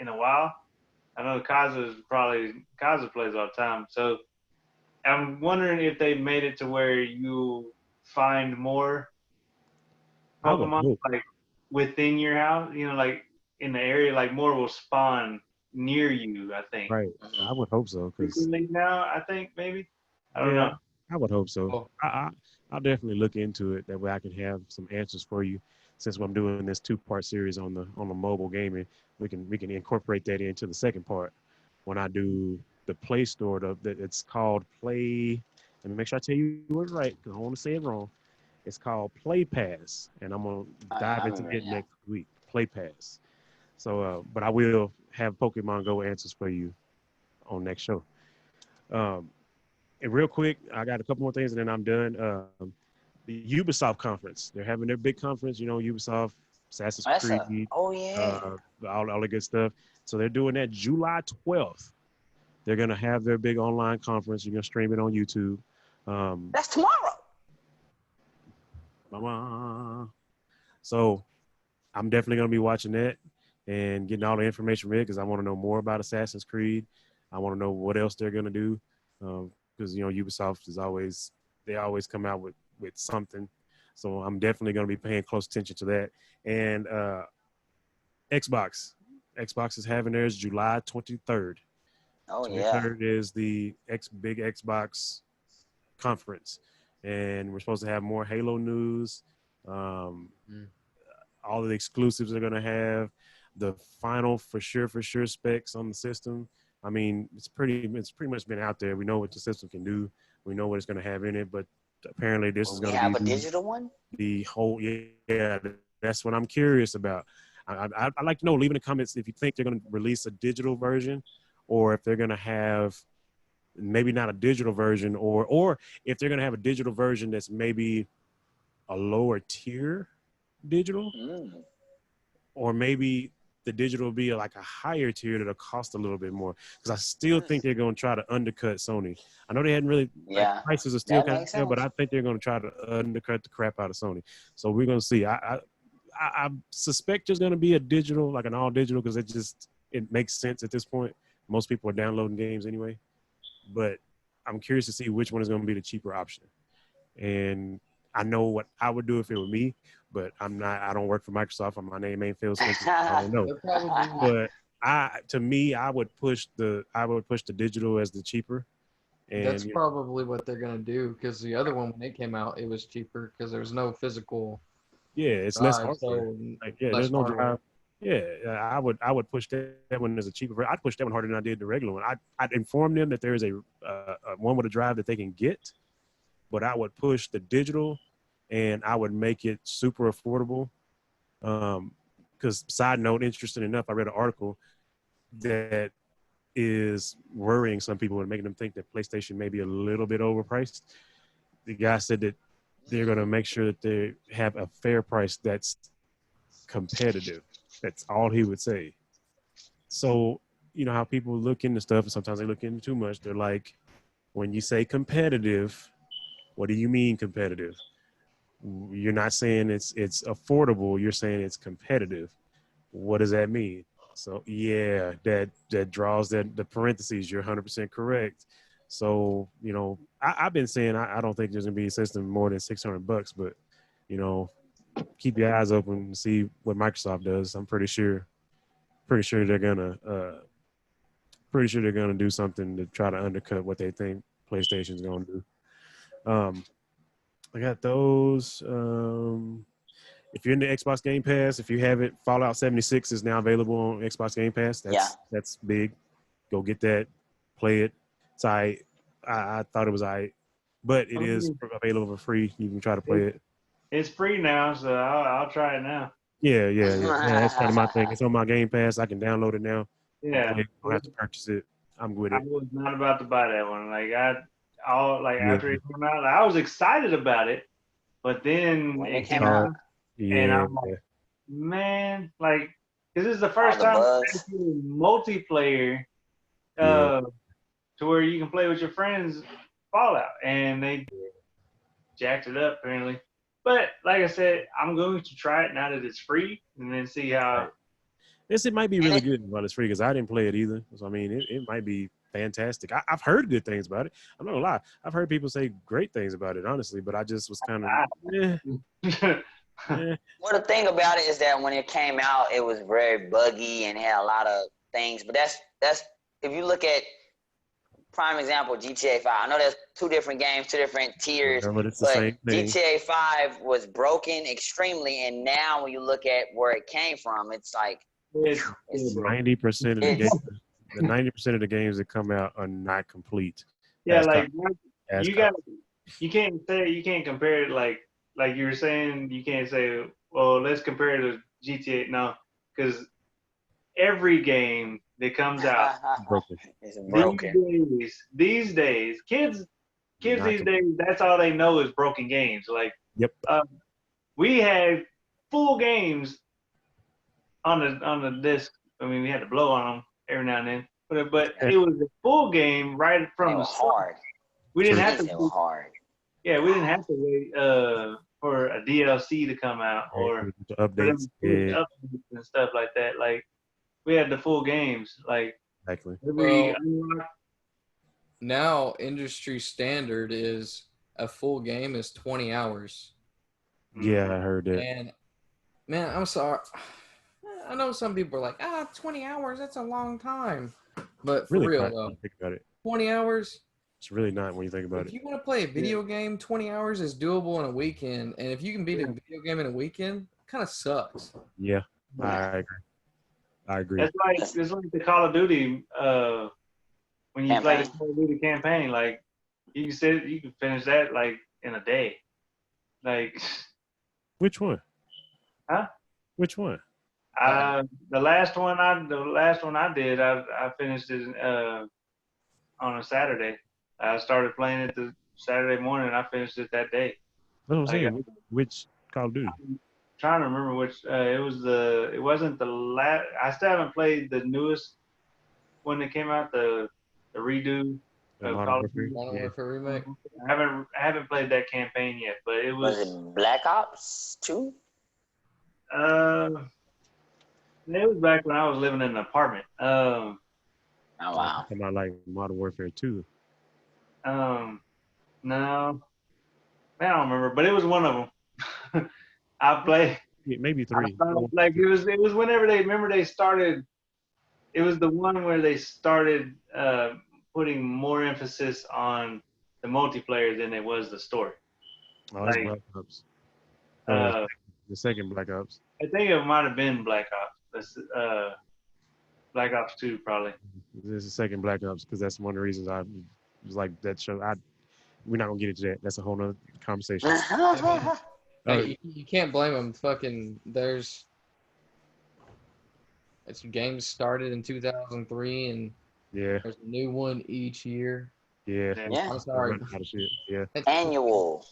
a while. I know Kaza plays all the time. So I'm wondering if they made it to where you find more I would Pokemon hope. like within your house. Like in the area, like more will spawn near you. I think Right. I would hope so, because frequently now. I think maybe I don't yeah, know. I would hope so. Well, I'll definitely look into it. That way I can have some answers for you. Since I'm doing this two-part series on the mobile gaming, we can incorporate that into the second part when I do the Play Store. It's called Play. Let me make sure I tell you it right, because I don't want to say it wrong. It's called Play Pass, and I'm gonna dive I into remember it that. next week. Play Pass. So, but I will have Pokemon Go answers for you on next show. Um, and real quick, I got a couple more things, and then I'm done. The Ubisoft conference. They're having their big conference. Ubisoft, Assassin's That's a. Creed, Oh yeah. all the good stuff. So they're doing that July 12th. They're gonna have their big online conference. You're gonna stream it on YouTube. Um, That's tomorrow. so I'm definitely gonna be watching that and getting all the information read, because I want to know more about Assassin's Creed. I want to know what else they're gonna do, because Ubisoft they always come out with something. So I'm definitely gonna be paying close attention to that. And Xbox is having theirs July 23rd. Oh yeah. 23rd is the big Xbox conference, and we're supposed to have more Halo news. Um, all of the exclusives they're gonna have, the final for sure specs on the system. I mean, it's pretty much been out there. We know what the system can do. We know what it's gonna have in it, but apparently this is Will we gonna have be a digital one? the whole. Yeah, that's what I'm curious about. I'd like to know. Leave in the comments if you think they're gonna release a digital version, or if they're gonna have maybe not a digital version, or if they're gonna have a digital version that's maybe a lower tier digital, Mm. or maybe the digital will be like a higher tier that'll cost a little bit more. Because I still think they're going to try to undercut Sony. I know they hadn't really, like, Yeah, prices are still that kind of makes there, but sense. I think they're going to try to undercut the crap out of Sony. So we're going to see. I suspect there's going to be a digital, like an all digital, because it makes sense at this point. Most people are downloading games anyway. But I'm curious to see which one is going to be the cheaper option. And I know what I would do if it were me, but I don't work for Microsoft, and my name ain't Phil Spencer. I don't know. they're probably But I would push the digital as the cheaper. that's And probably what they're gonna do, because the other one when it came out, it was cheaper because there was no physical yeah, it's less drive, hardware. so Like, yeah, less there's no hardware. drive. Yeah, I would push that one as a cheaper. I'd push that one harder than I did the regular one. I'd inform them that there is a one with a drive that they can get, but I would push the digital, and I would make it super affordable. Because side note, interesting enough, I read an article that is worrying some people and making them think that PlayStation may be a little bit overpriced. The guy said that they're gonna make sure that they have a fair price that's competitive. That's all he would say. So, you know how people look into stuff and sometimes they look into too much. They're like, when you say competitive, what do you mean competitive? You're not saying it's affordable, you're saying it's competitive. What does that mean? So yeah, that draws that the parentheses. You're 100% correct. So, you know, I've been saying I don't think there's gonna be a system more than $600, but you know, keep your eyes open and see what Microsoft does. I'm pretty sure they're gonna do something to try to undercut what they think PlayStation's gonna do. I got those. If you're in the Xbox Game Pass, if you have it, Fallout 76 is now available on Xbox Game Pass. That's big. Go get that, play it. It's I thought it was but it is available for free. You can try to play it. It's free now, so I'll try it now. Yeah. That's kind of my thing. It's on my Game Pass. I can download it now. Yeah, I don't have to purchase it. I'm with I it. was not about to buy that one. Like after it came out, I was excited about it, but then When it came out, and I'm like, man, like, this is the first time I'm doing multiplayer, to where you can play with your friends Fallout, and they jacked it up apparently. But like I said, I'm going to try it now that it's free, and then see how. It might be really good while it's free because I didn't play it either. So I mean, it might be fantastic. I've heard good things about it. I'm not gonna lie. I've heard people say great things about it, honestly. But I just was kind of. Well, the thing about it is that when it came out, it was very buggy and had a lot of things. But that's if you look at prime example, GTA 5. I know there's two different games, two different tiers, but it's the but same thing. GTA 5 was broken extremely, and now when you look at where it came from, it's like it's 90% of the games. The 90% of the games that come out are not complete. Yeah, like you can't compare it like you were saying. You can't say, well, let's compare it to GTA. No, because every game that comes out is broken. These days, kids these days, that's all they know is broken games. Like, we had full games on the disc. I mean, we had to blow on them every now and then, but it was a full game right from the start. We didn't have to. Yeah, we didn't have to wait for a DLC to come out or updates and stuff like that. Like, we had the full games. Like, exactly. Now industry standard is a full game is 20 hours. Yeah, I heard that. And man, I'm sorry. I know some people are like, 20 hours, that's a long time. But for really real not, though, think about it. 20 hours. It's really not when you think about it. If you want to play a video game, 20 hours is doable in a weekend. And if you can beat a video game in a weekend, it kind of sucks. Yeah, I agree. It's like the Call of Duty. When you play the Call of Duty campaign, like, you can finish that like in a day. Like, which one? Huh? Which one? The last one I did, I finished it on a Saturday. I started playing it the Saturday morning, and I finished it that day. That's what I'm saying. Which Call of Duty? I'm trying to remember which. It wasn't the last. I still haven't played the newest one that came out, the redo of Call of Duty. Modern Warfare remake. I haven't played that campaign yet, but it was. Was it Black Ops 2? It was back when I was living in an apartment. Oh wow! Talking about like Modern Warfare 2. No, I don't remember, but it was one of them. I played. Maybe 3. Like, it was whenever they started. It was the one where they started putting more emphasis on the multiplayer than it was the story. Oh, it's Black Ops. The second Black Ops. I think it might have been Black Ops. Black Ops 2 probably. This is the second Black Ops because that's one of the reasons I was like that show. We're not gonna get into that. That's a whole nother conversation. Hey, you can't blame them. Fucking it's games started in 2003 and there's a new one each year. Yeah. Yeah. I'm sorry. Yeah. Annual.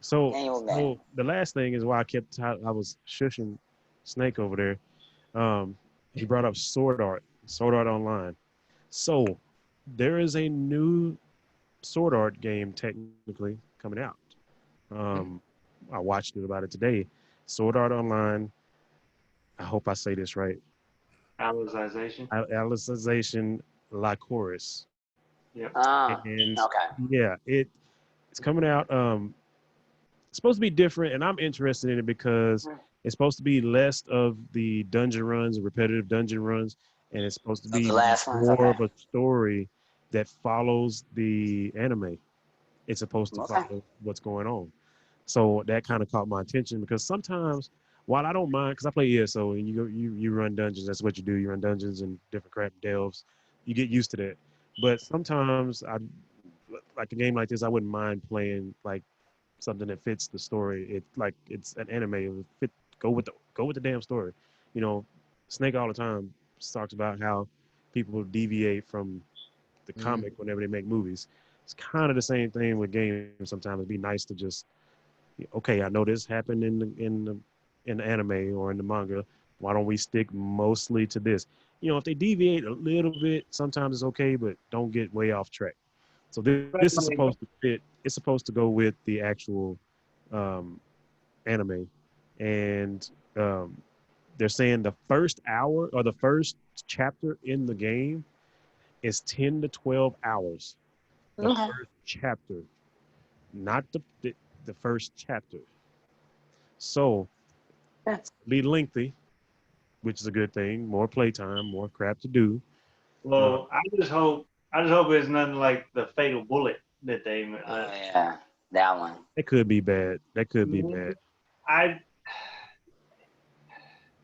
So, Annual game. so the last thing is why I was shushing Snake over there. He brought up Sword Art Online. So there is a new Sword Art game technically coming out. Um, I watched it about it today. Sword Art Online. I hope I say this right. Alicization. Alicization lycoris. Yep. And Okay. yeah, it's coming out. It's supposed to be different, and I'm interested in it because it's supposed to be less of the dungeon runs, repetitive dungeon runs, and it's supposed to Of the be last ones. more Okay. of a story that follows the anime. It's supposed to Okay. follow what's going on. So that kind of caught my attention because sometimes, while I don't mind, because I play ESO and you run dungeons, that's what you do. You run dungeons and different crap delves. You get used to that. But sometimes I like a game like this, I wouldn't mind playing like something that fits the story. It's an anime. It would fit, go with the damn story. You know, Snake all the time talks about how people deviate from the comic whenever they make movies. It's kind of the same thing with games. Sometimes it'd be nice to just, okay, I know this happened in the anime or in the manga. Why don't we stick mostly to this? You know, if they deviate a little bit, sometimes it's okay, but don't get way off track. So this is supposed to fit. It's supposed to go with the actual um, anime, and they're saying the first hour or the first chapter in the game is 10 to 12 hours. The Okay. first chapter, not the first chapter. So be lengthy, which is a good thing. More playtime, more crap to do. Uh, Well, I just hope it's nothing like the Fatal Bullet that they. Oh yeah, that one. that could be bad. That could be bad. I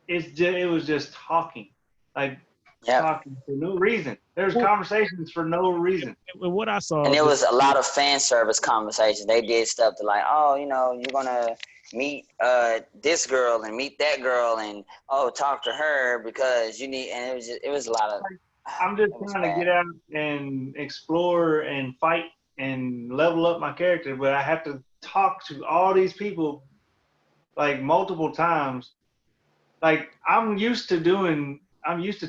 it was just talking, like Yep. talking for no reason. There's Well, conversations for no reason. what I And saw, it was a lot of fan service conversations. They did stuff to like, oh, you're gonna meet this girl and meet that girl and talk to her because you need. And it was a lot of. I'm just It was trying to bad. get out and explore and fight and level up my character, but I have to talk to all these people like multiple times. Like I'm used to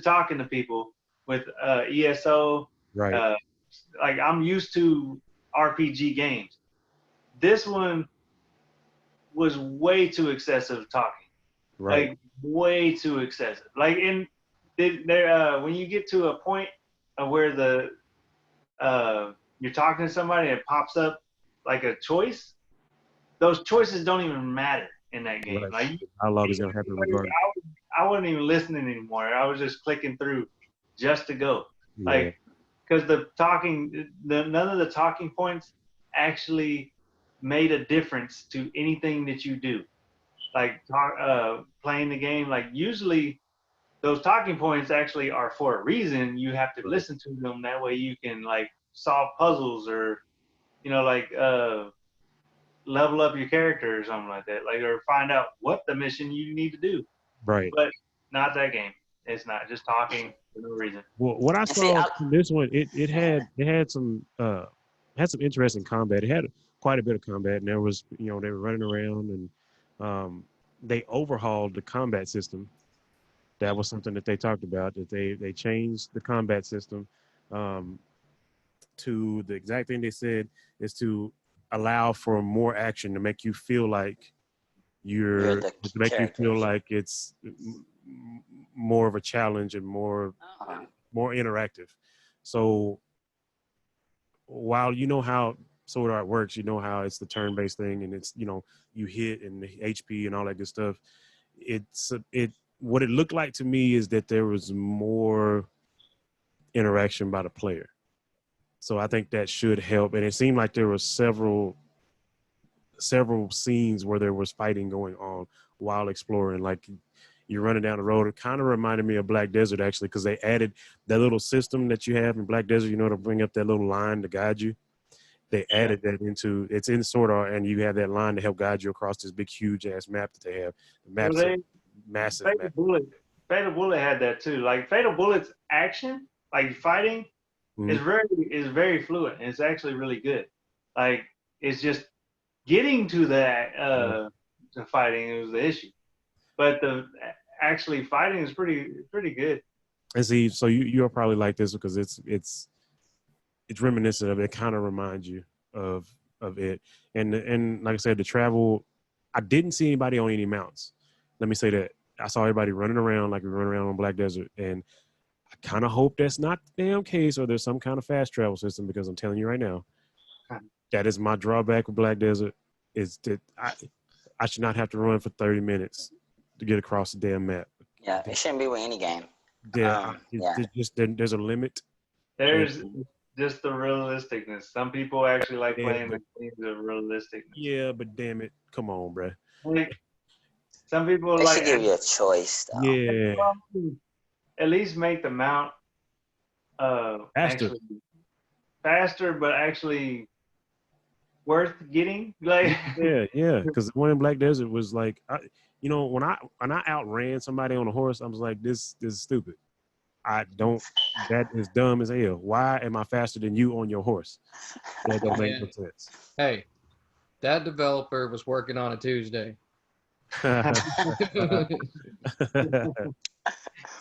talking to people with ESO. right, Uh, like I'm used to RPG games. This one was way too excessive talking, right, like way too excessive. Like there, when you get to a point of where you're talking to somebody and it pops up like a choice, those choices don't even matter in that game. right. Like How long is gonna happen regardless? I wasn't even listening anymore. I was just clicking through just to go. Yeah, Like, because none of the talking points actually made a difference to anything that you do. Like playing the game, like usually those talking points actually are for a reason. You have to right, listen to them. That way you can like solve puzzles or, like level up your character or something like that. Like, or find out what the mission you need to do. right. But not that game. It's not just talking for no reason. Well, what I And see, saw from this one, it had some interesting combat. It had quite a bit of combat, and there was they were running around and they overhauled the combat system. That was something that they talked about. That they changed the combat system um, to the exact thing they said is to allow for more action to make you feel like you're you're the to make you feel characters. like it's more of a challenge and Oh, more interactive. So while you know how Sword Art works, you know how it's the turn-based thing, and it's you hit and the HP and all that good stuff. It what it looked like to me is that there was more interaction by the player. So I think that should help, and it seemed like there were several scenes where there was fighting going on while exploring. Like you're running down the road. It kind of reminded me of Black Desert actually, because they added that little system that you have in Black Desert. To bring up that little line to guide you. They Yeah. added that it's in Sword Art, and you have that line to help guide you across this big, huge ass map that they have. The Well, maps are massive Fatal map. Bullet, Fatal Bullet had that too. Like Fatal Bullet's action, like fighting, Mhm. is very fluent. It's actually really good. Like it's just getting to that the fighting was the issue, but the actually fighting is pretty good. And see, so you'll probably like this because it's reminiscent of it. It kind of reminds you of it. And like I said, the travel, I didn't see anybody on any mounts. Let me say that. I saw everybody running around like we run around on Black Desert. And I kind of hope that's not the damn case or there's some kind of fast travel system, because I'm telling you right now, that is my drawback with Black Desert, is that I should not have to run for 30 minutes to get across the damn map. Yeah, it shouldn't be with any game. Yeah, there's a limit. There's just the realisticness. Some people actually like playing the games of realisticness. Yeah, but damn it, come on, bro. Like, some people They like should give you a choice, though. Yeah, at least make the mount actually faster, but actually worth getting. Like yeah. Because the one in Black Desert was like, when I outran somebody on a horse, I was like, this is stupid. That is dumb as hell. Why am I faster than you on your horse? That don't make no sense. Hey, that developer was working on a Tuesday.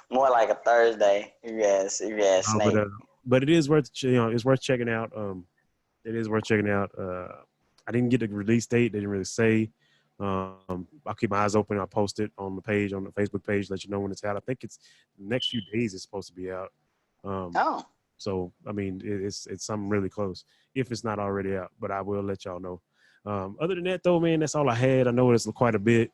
More like a Thursday. Yes, Snake. But it is worth it's worth checking out. It is worth checking out. I didn't get the release date. They didn't really say. I'll keep my eyes open. I'll post it on the page, on the Facebook page, let you know when it's out. I think it's the next few days it's supposed to be out. So I mean, it's something really close if it's not already out. But I will let y'all know. Other than that, though, man, that's all I had. I know it's quite a bit.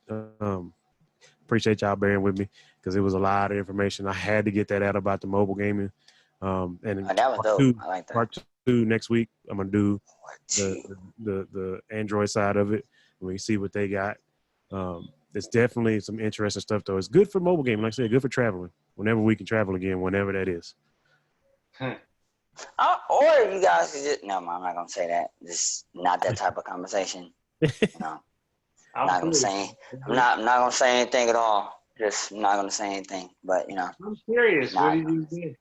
Appreciate y'all bearing with me because it was a lot of information. I had to get that out about the mobile gaming. And that was dope. I like that. Part 2 next week. I'm gonna do the Android side of it. We see what they got. It's definitely some interesting stuff, though. It's good for mobile gaming, like I said, good for traveling. Whenever we can travel again, whenever that is. Or you guys could just I'm not gonna say that. Just not that type of conversation. I'm not gonna say anything at all. Just not gonna say anything. But I'm curious. What did you do?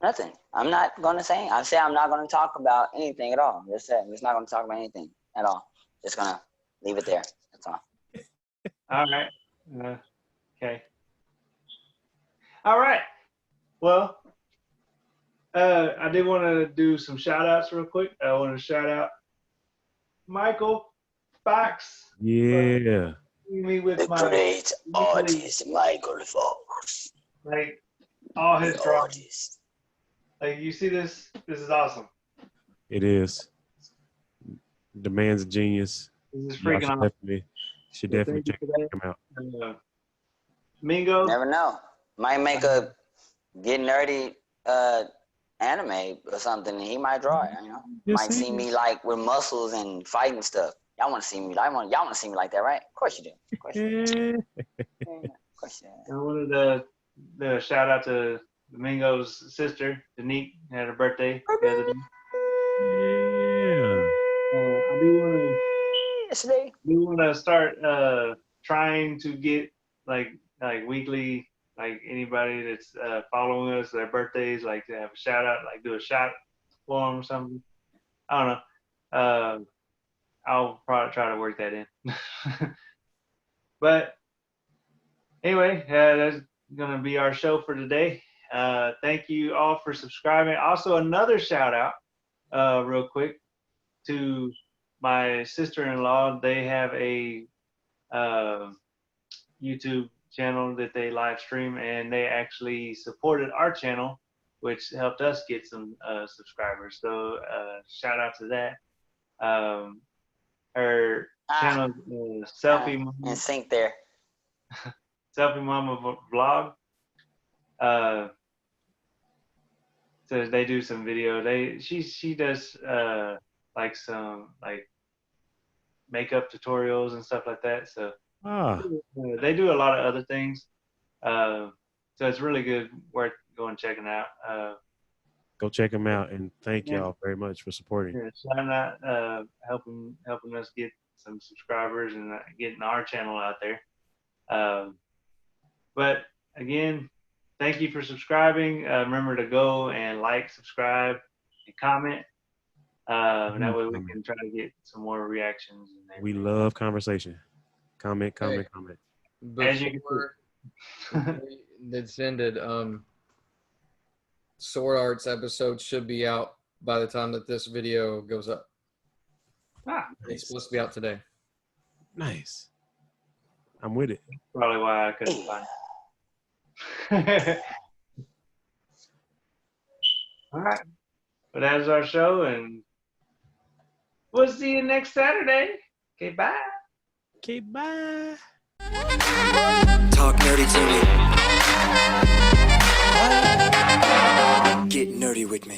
Nothing. I'm not gonna say. I say I'm not gonna talk about anything at all. Just said, I'm just not gonna talk about anything at all. Just gonna leave it there. That's all. All right. Okay. All right. Well, I did want to do some shout outs real quick. I want to shout out Michael Fox. Yeah. Me with the great artist Michael Fox. Like all his drawings. Like you see this? This is awesome. It is. The man's a genius. This is freaking awesome. Should definitely check him out. Mingo. Never know. Might make a get nerdy anime or something, and he might draw it. Might see me like with muscles and fighting stuff. Y'all want to see me? Y'all want to see me like that, right? Of course you do. Of course you do. Of course you do. I wanted to shout out to Mingo's sister, Danique, had her birthday the other day. Yeah. I do want to start trying to get like weekly, like anybody that's following us, their birthdays, like to have a shout out, like do a shot for them or something. I don't know. I'll probably try to work that in. But anyway, that's gonna be our show for today. Thank you all for subscribing. Also, another shout out, real quick, to my sister-in-law. They have a YouTube channel that they live stream, and they actually supported our channel, which helped us get some subscribers. So shout out to that. Her channel is Selfie Mama. In sync there. Selfie Mama vlog. So they do some video. She does like some like makeup tutorials and stuff like that. So they do a lot of other things. So it's really good, worth going checking out. Go check them out, and thank y'all very much for supporting. Yeah, shout out, helping us get some subscribers and getting our channel out there. But again, thank you for subscribing. Remember to go and like, subscribe, and comment. That way we can try to get some more reactions. And we love conversation. Comment. As you Before it's ended, Sword Art's episode should be out by the time that this video goes up. It's supposed to be out today. Nice. I'm with it. Probably why I couldn't find it. All right. But that's our show, and we'll see you next Saturday. Okay, bye. Okay, bye. Talk nerdy to me. Get nerdy with me.